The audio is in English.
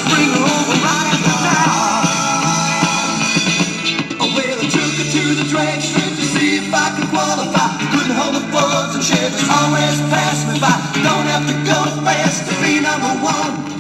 bring her over right after town. Well, I took her to the drag strip to see if I could qualify. Couldn't hold the funds and shit, always pass me by. Don't have to go fast to be number one.